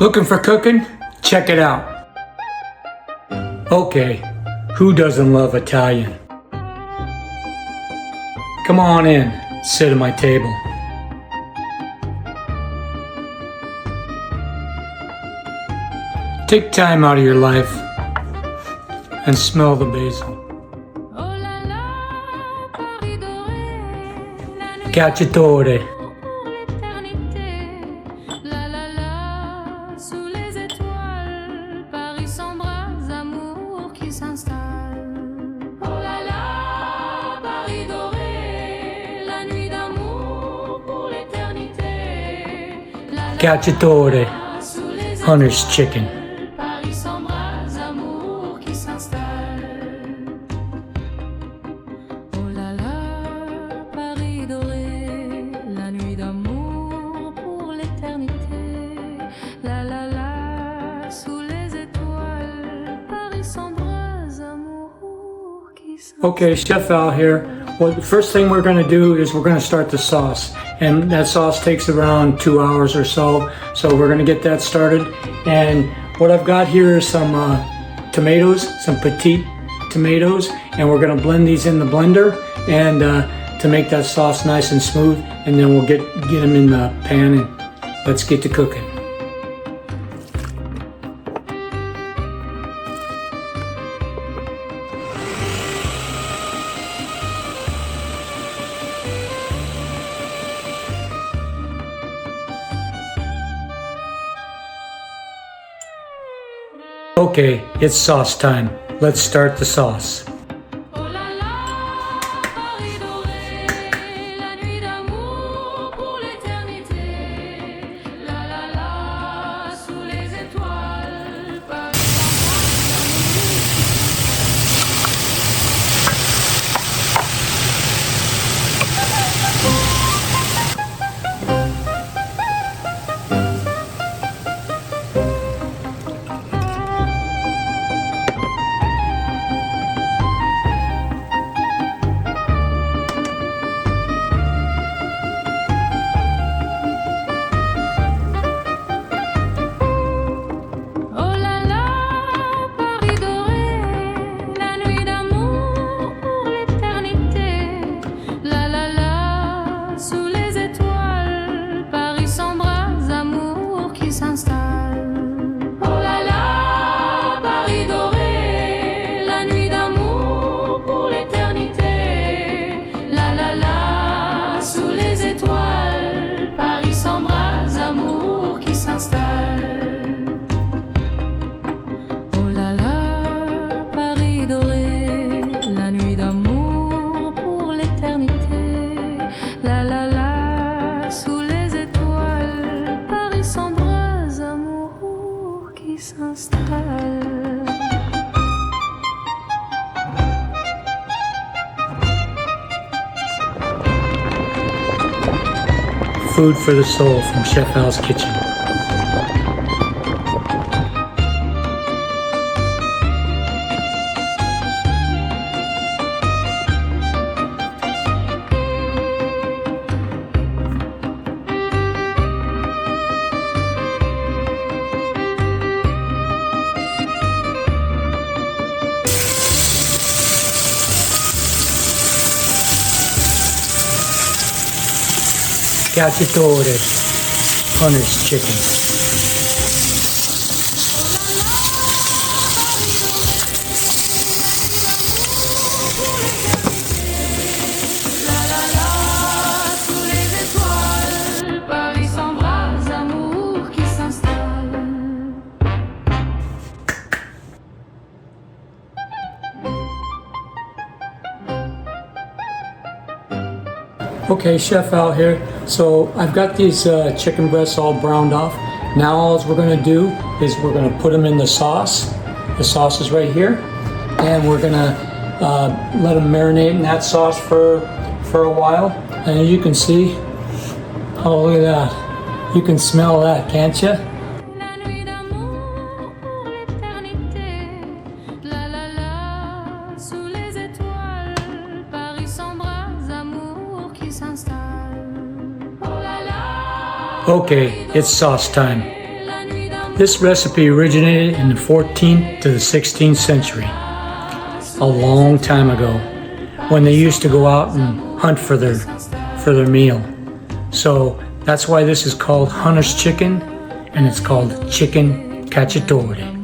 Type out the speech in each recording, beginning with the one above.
Looking for cooking? Check it out. Okay, who doesn't love Italian? Come on in, sit at my table. Take time out of your life and smell the basil. Cacciatore. Cacciatore, Hunter's chicken. Okay, Chef Al here. Well, the first thing we're going to do is we're going to start the sauce. And that sauce takes around 2 hours or so. So we're going to get that started. And what I've got here is some tomatoes, some petite tomatoes. And we're going to blend these in the blender and to make that sauce nice and smooth. And then we'll get them in the pan and let's get to cooking. Okay, it's sauce time. Let's start the sauce. Food for the soul from Chef Al's kitchen. Cacciatore, Hunter's chicken. Okay, Chef Al here. So I've got these chicken breasts all browned off. Now all we're going to do is we're going to put them in the sauce. The sauce is right here. And we're going to let them marinate in that sauce for a while. And as you can see, oh look at that. You can smell that, can't you? Okay, it's sauce time. This recipe originated in the 14th to the 16th century, a long time ago, when they used to go out and hunt for their meal. So that's why this is called hunter's chicken, and it's called chicken cacciatore.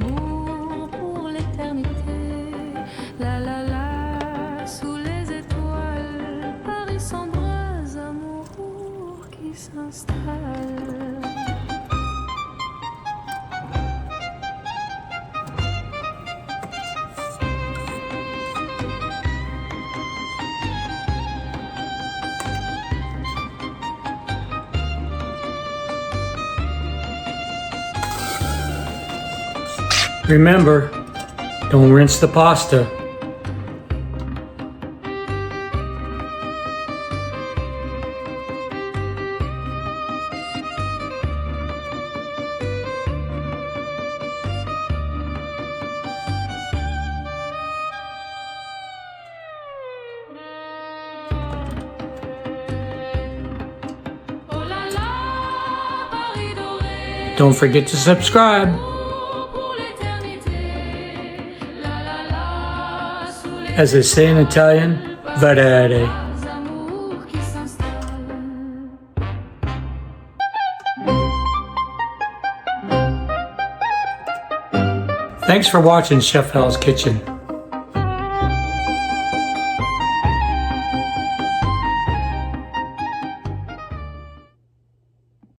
Remember, don't rinse the pasta. Don't forget to subscribe. As they say in Italian, vedere. Thanks for watching Chef Hal's Kitchen.